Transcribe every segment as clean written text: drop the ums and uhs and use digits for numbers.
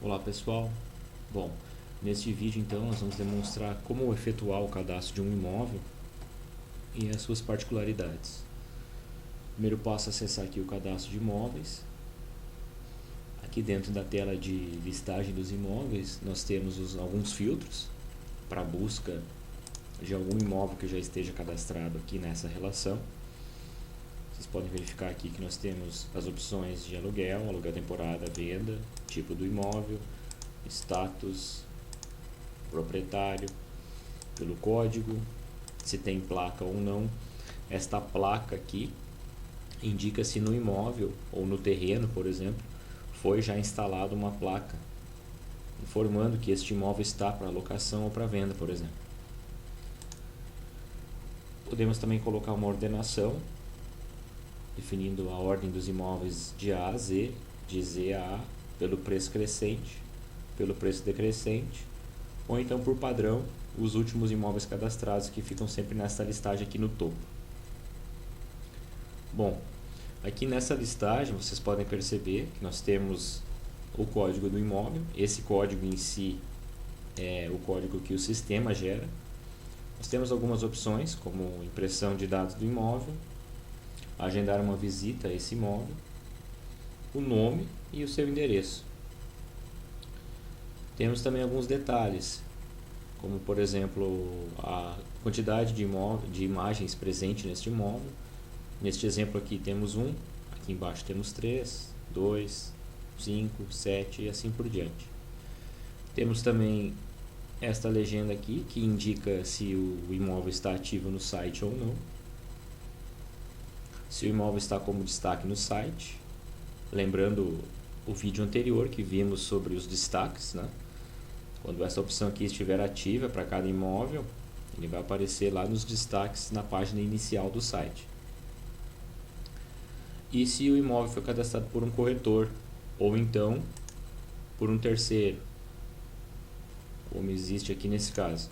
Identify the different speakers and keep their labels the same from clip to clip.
Speaker 1: Olá pessoal, bom, neste vídeo então nós vamos demonstrar como efetuar o cadastro de um imóvel e as suas particularidades. Primeiro passo é acessar aqui o cadastro de imóveis. Aqui dentro da tela de listagem dos imóveis nós temos alguns filtros para busca de algum imóvel que já esteja cadastrado aqui nessa relação. Vocês podem verificar aqui que nós temos as opções de aluguel, aluguel temporada, venda, tipo do imóvel, status, proprietário, pelo código, se tem placa ou não. Esta placa aqui indica se no imóvel ou no terreno, por exemplo, foi já instalada uma placa informando que este imóvel está para locação ou para venda, por exemplo. Podemos também colocar uma ordenação, definindo a ordem dos imóveis de A a Z, de Z a A, pelo preço crescente, pelo preço decrescente, ou então por padrão, os últimos imóveis cadastrados que ficam sempre nessa listagem aqui no topo. Bom, aqui nessa listagem vocês podem perceber que nós temos o código do imóvel. Esse código em si é o código que o sistema gera. Nós temos algumas opções, como impressão de dados do imóvel, agendar uma visita a esse imóvel, o nome e o seu endereço. Temos também alguns detalhes, como por exemplo a quantidade de imagens presente neste imóvel. Neste exemplo aqui temos um, aqui embaixo temos 3, 2, 5, 7 e assim por diante. Temos também esta legenda aqui que indica se o imóvel está ativo no site ou não. Se o imóvel está como destaque no site, lembrando o vídeo anterior que vimos sobre os destaques, né? Quando essa opção aqui estiver ativa para cada imóvel, ele vai aparecer lá nos destaques na página inicial do site. E se o imóvel foi cadastrado por um corretor ou então por um terceiro, como existe aqui nesse caso.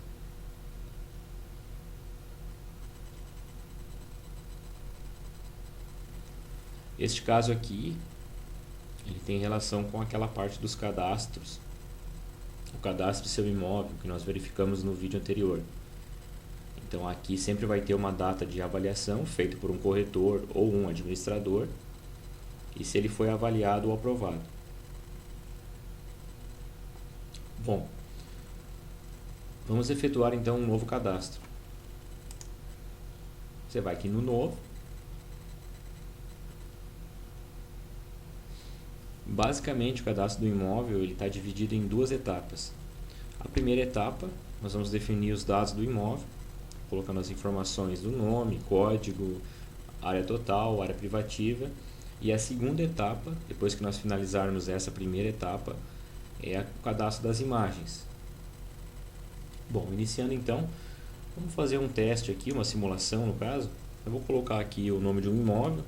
Speaker 1: Este caso aqui, ele tem relação com aquela parte dos cadastros, o cadastro do seu imóvel que nós verificamos no vídeo anterior. Então aqui sempre vai ter uma data de avaliação feita por um corretor ou um administrador e se ele foi avaliado ou aprovado. Bom, vamos efetuar então um novo cadastro. Você vai aqui no novo. Basicamente o cadastro do imóvel está dividido em duas etapas. A primeira etapa, nós vamos definir os dados do imóvel, colocando as informações do nome, código, área total, área privativa. E a segunda etapa, depois que nós finalizarmos essa primeira etapa, é o cadastro das imagens. Bom, iniciando então, vamos fazer um teste aqui, uma simulação no caso. Eu vou colocar aqui o nome de um imóvel.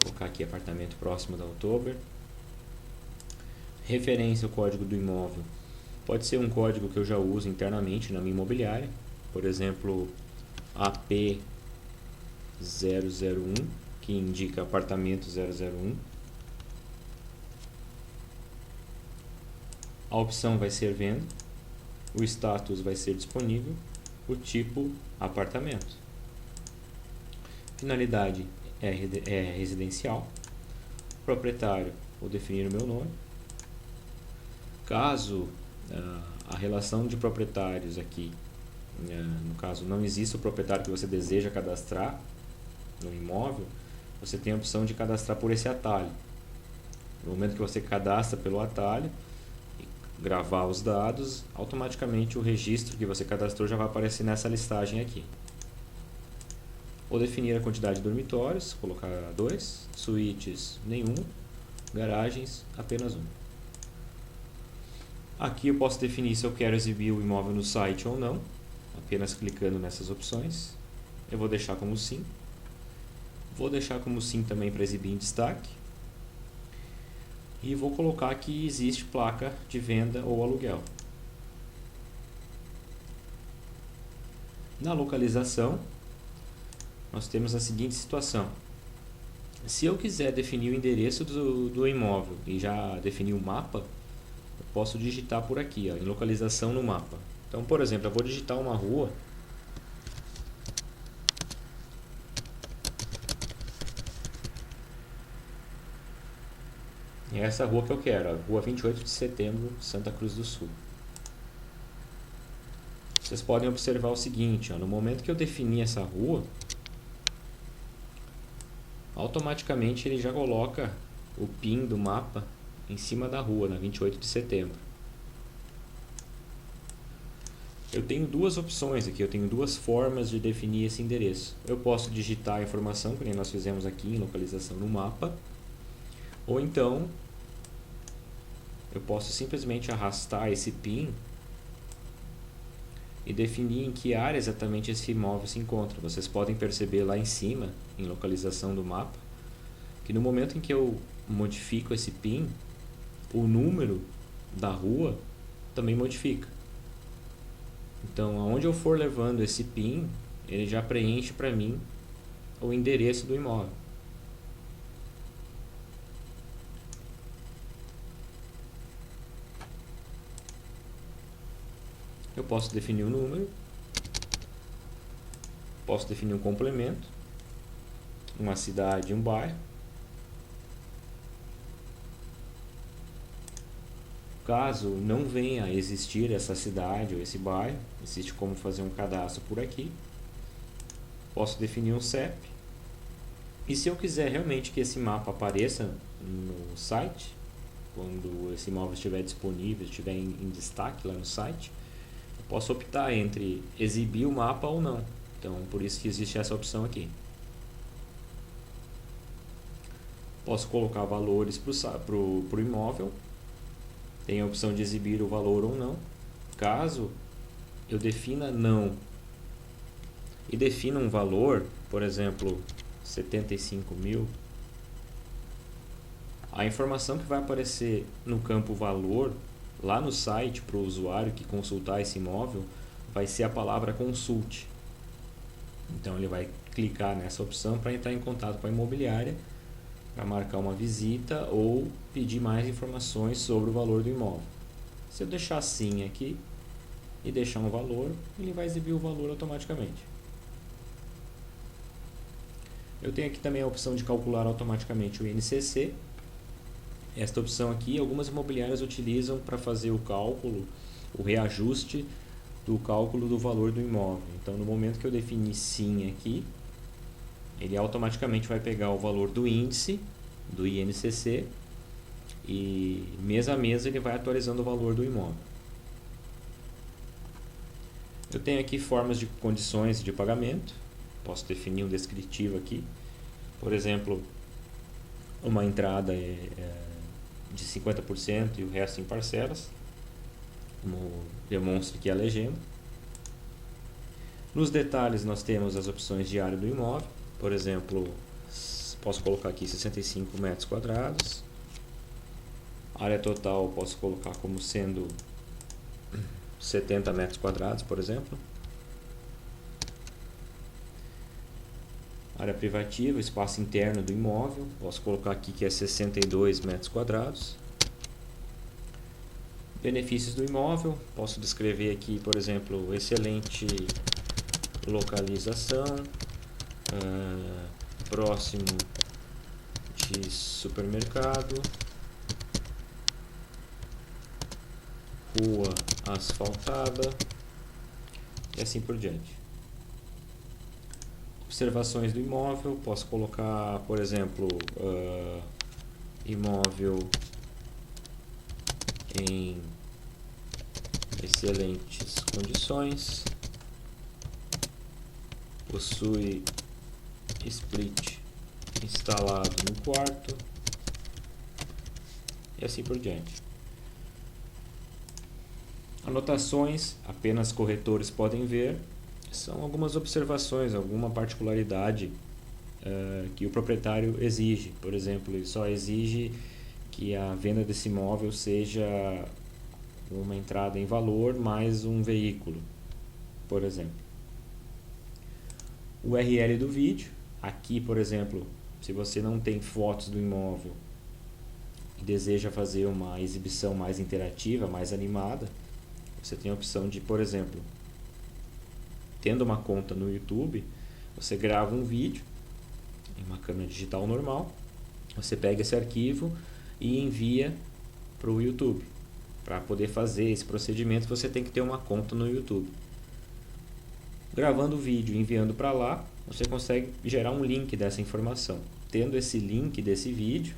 Speaker 1: Vou colocar aqui apartamento próximo da Oktober. Referência ao código do imóvel. Pode ser um código que eu já uso internamente na minha imobiliária. Por exemplo, AP001, que indica apartamento 001. A opção vai ser venda. O status vai ser disponível. O tipo apartamento. Finalidade é residencial. Proprietário, vou definir o meu nome. Caso a relação de proprietários aqui, no caso não existe o proprietário que você deseja cadastrar no imóvel, você tem a opção de cadastrar por esse atalho. No momento que você cadastra pelo atalho e gravar os dados, automaticamente o registro que você cadastrou já vai aparecer nessa listagem aqui. Vou definir a quantidade de dormitórios, colocar 2, suítes nenhum, garagens apenas 1. Aqui eu posso definir se eu quero exibir o imóvel no site ou não, apenas clicando nessas opções. Eu vou deixar como sim. Vou deixar como sim também para exibir em destaque. E vou colocar que existe placa de venda ou aluguel. Na localização, nós temos a seguinte situação. Se eu quiser definir o endereço do imóvel e já definir o mapa, eu posso digitar por aqui, ó, em localização no mapa. Então, por exemplo, eu vou digitar uma rua. E é essa rua que eu quero, ó, Rua 28 de Setembro, Santa Cruz do Sul. Vocês podem observar o seguinte, ó, no momento que eu definir essa rua, automaticamente ele já coloca o PIN do mapa em cima da rua, na 28 de setembro. Eu tenho duas opções aqui, eu tenho duas formas de definir esse endereço. Eu posso digitar a informação, que nem nós fizemos aqui em localização no mapa, ou então eu posso simplesmente arrastar esse PIN e definir em que área exatamente esse imóvel se encontra. Vocês podem perceber lá em cima, em localização do mapa, que no momento em que eu modifico esse PIN, o número da rua também modifica. Então, aonde eu for levando esse PIN, ele já preenche para mim o endereço do imóvel. Eu posso definir o número, posso definir um complemento, uma cidade e um bairro. Caso não venha a existir essa cidade ou esse bairro, existe como fazer um cadastro por aqui. Posso definir um CEP. E se eu quiser realmente que esse mapa apareça no site, quando esse imóvel estiver disponível, estiver em destaque lá no site, eu posso optar entre exibir o mapa ou não. Então, por isso que existe essa opção aqui. Posso colocar valores para o imóvel. Tem a opção de exibir o valor ou não. Caso eu defina não e defina um valor, por exemplo, 75 mil, a informação que vai aparecer no campo valor, lá no site, para o usuário que consultar esse imóvel, vai ser a palavra consulte. Então ele vai clicar nessa opção para entrar em contato com a imobiliária, para marcar uma visita ou pedir mais informações sobre o valor do imóvel. Se eu deixar sim aqui e deixar um valor, ele vai exibir o valor automaticamente. Eu tenho aqui também a opção de calcular automaticamente o INCC. Esta opção aqui, algumas imobiliárias utilizam para fazer o cálculo, o reajuste do cálculo do valor do imóvel. Então, no momento que eu definir sim aqui, ele automaticamente vai pegar o valor do índice, do INCC, e mês a mês ele vai atualizando o valor do imóvel. Eu tenho aqui formas de condições de pagamento. Posso definir um descritivo aqui. Por exemplo, uma entrada de 50% e o resto em parcelas, como demonstra aqui a legenda. Nos detalhes nós temos as opções de área do imóvel. Por exemplo, posso colocar aqui 65 metros quadrados. Área total posso colocar como sendo 70 metros quadrados, por exemplo. Área privativa, espaço interno do imóvel, posso colocar aqui que é 62 metros quadrados. Benefícios do imóvel, posso descrever aqui, por exemplo, excelente localização, próximo de supermercado, rua asfaltada e assim por diante. Observações do imóvel, posso colocar, por exemplo, imóvel em excelentes condições, possui split instalado no quarto e assim por diante. Anotações, apenas corretores podem ver, são algumas observações, alguma particularidade que o proprietário exige. Por exemplo, ele só exige que a venda desse imóvel seja uma entrada em valor mais um veículo, por exemplo. o URL do vídeo. Aqui, por exemplo, se você não tem fotos do imóvel e deseja fazer uma exibição mais interativa, mais animada, você tem a opção de, por exemplo, tendo uma conta no YouTube, você grava um vídeo em uma câmera digital normal, você pega esse arquivo e envia para o YouTube. Para poder fazer esse procedimento, você tem que ter uma conta no YouTube. Gravando o vídeo e enviando para lá, você consegue gerar um link dessa informação. Tendo esse link desse vídeo,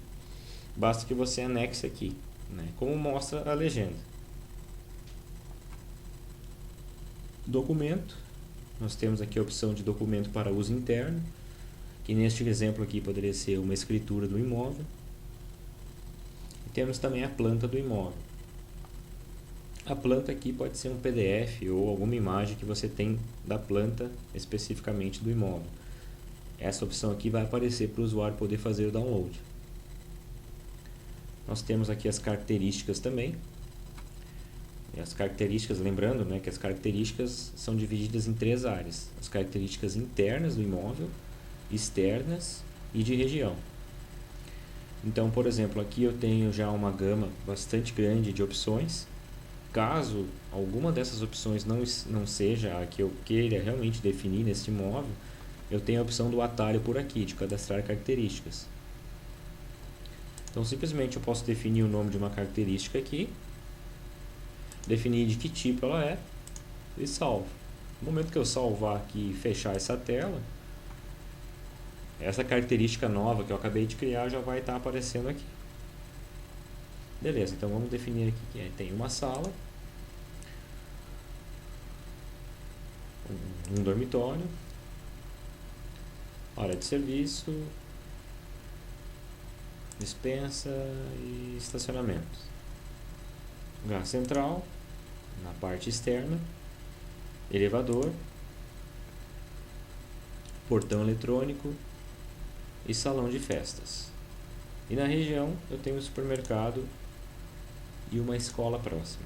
Speaker 1: basta que você anexe aqui, né? Como mostra a legenda. Documento. Nós temos aqui a opção de documento para uso interno, que neste exemplo aqui poderia ser uma escritura do imóvel. E temos também a planta do imóvel. A planta aqui pode ser um PDF ou alguma imagem que você tem da planta especificamente do imóvel. Essa opção aqui vai aparecer para o usuário poder fazer o download. Nós temos aqui as características também. E as características, lembrando, né, que as características são divididas em 3 áreas. As características internas do imóvel, externas e de região. Então, por exemplo, aqui eu tenho já uma gama bastante grande de opções. Caso alguma dessas opções não seja a que eu queira realmente definir nesse imóvel, eu tenho a opção do atalho por aqui, de cadastrar características. Então, simplesmente eu posso definir o nome de uma característica aqui, definir de que tipo ela é e salvo. No momento que eu salvar aqui e fechar essa tela, essa característica nova que eu acabei de criar já vai estar aparecendo aqui. Beleza, então vamos definir aqui que tem uma sala, um dormitório, área de serviço, despensa e estacionamento. Lugar central, na parte externa, elevador, portão eletrônico e salão de festas. E na região eu tenho um supermercado e uma escola próxima.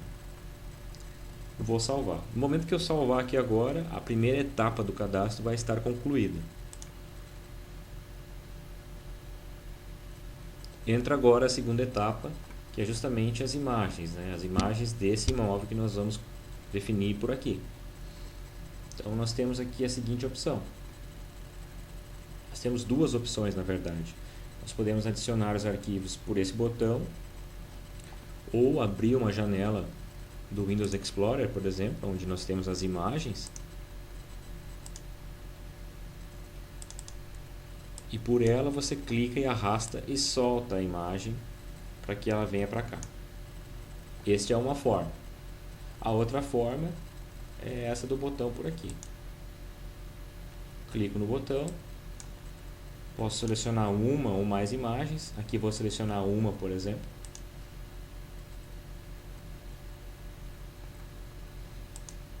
Speaker 1: Eu vou salvar. No momento que eu salvar aqui agora, a primeira etapa do cadastro vai estar concluída. Entra agora a segunda etapa, que é justamente as imagens, né? As imagens desse imóvel que nós vamos definir por aqui. Então nós temos aqui a seguinte opção. Nós temos 2 opções, na verdade. Nós podemos adicionar os arquivos por esse botão ou abrir uma janela do Windows Explorer, por exemplo, onde nós temos as imagens. E por ela você clica e arrasta e solta a imagem para que ela venha para cá. Esta é uma forma. A outra forma é essa do botão por aqui. Clico no botão. Posso selecionar uma ou mais imagens. Aqui vou selecionar uma, por exemplo.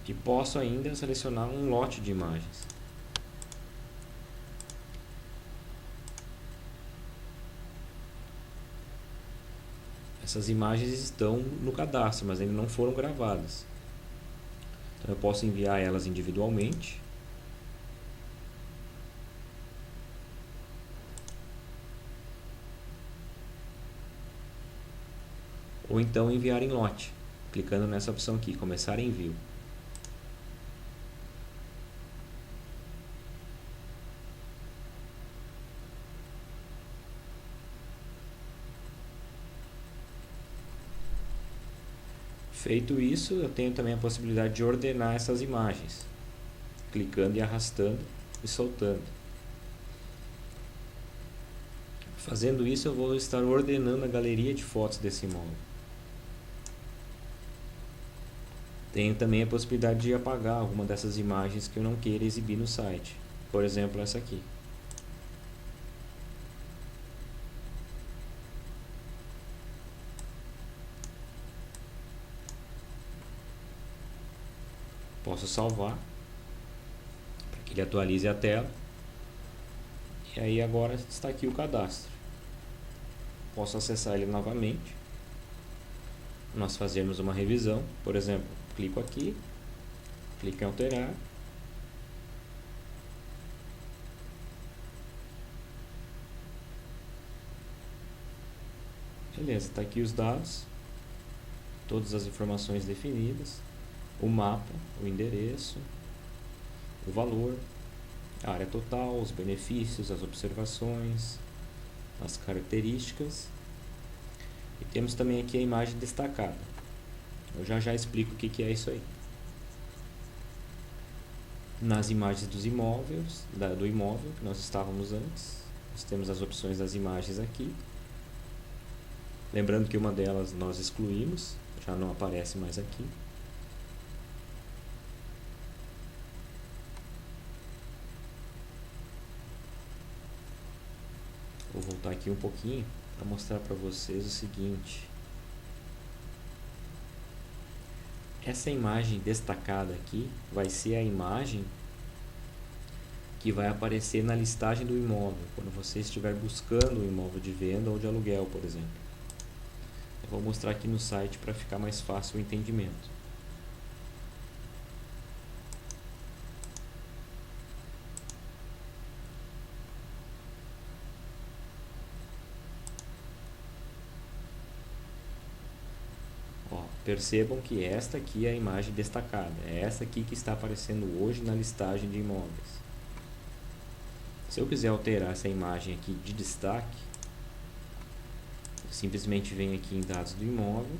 Speaker 1: E posso ainda selecionar um lote de imagens. Essas imagens estão no cadastro, mas ainda não foram gravadas. Então eu posso enviar elas individualmente. Ou então enviar em lote, clicando nessa opção aqui, começar envio. Feito isso, eu tenho também a possibilidade de ordenar essas imagens, clicando e arrastando e soltando. Fazendo isso, eu vou estar ordenando a galeria de fotos desse imóvel. Tenho também a possibilidade de apagar alguma dessas imagens que eu não queira exibir no site. Por exemplo, essa aqui. Posso salvar para que ele atualize a tela. E aí agora está aqui o cadastro. Posso acessar ele novamente. Nós fazemos uma revisão. Por exemplo, clico aqui, clico em alterar. Beleza, está aqui os dados, todas as informações definidas, o mapa, o endereço, o valor, a área total, os benefícios, as observações, as características. E temos também aqui a imagem destacada. Eu já explico o que é isso aí. Nas imagens dos imóveis, do imóvel que nós estávamos antes, nós temos as opções das imagens aqui. Lembrando que uma delas nós excluímos, já não aparece mais aqui. Vou voltar aqui um pouquinho para mostrar para vocês o seguinte. Essa imagem destacada aqui vai ser a imagem que vai aparecer na listagem do imóvel, quando você estiver buscando um imóvel de venda ou de aluguel, por exemplo. Eu vou mostrar aqui no site para ficar mais fácil o entendimento. Percebam que esta aqui é a imagem destacada, é essa aqui que está aparecendo hoje na listagem de imóveis. Se eu quiser alterar essa imagem aqui de destaque, eu simplesmente venho aqui em dados do imóvel,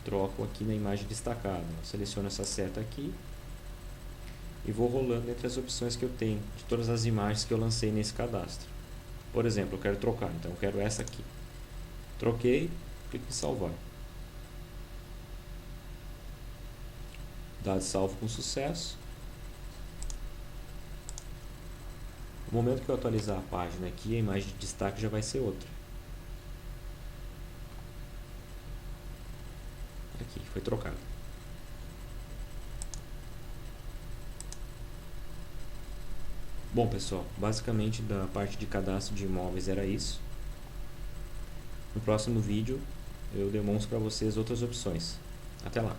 Speaker 1: troco aqui na imagem destacada, eu seleciono essa seta aqui e vou rolando entre as opções que eu tenho, de todas as imagens que eu lancei nesse cadastro. Por exemplo, eu quero trocar, então eu quero essa aqui. Troquei, clico em salvar. Dado salvo com sucesso. No momento que eu atualizar a página aqui, a imagem de destaque já vai ser outra. Aqui, foi trocado. Bom, pessoal, basicamente da parte de cadastro de imóveis era isso. No próximo vídeo eu demonstro para vocês outras opções. Até lá!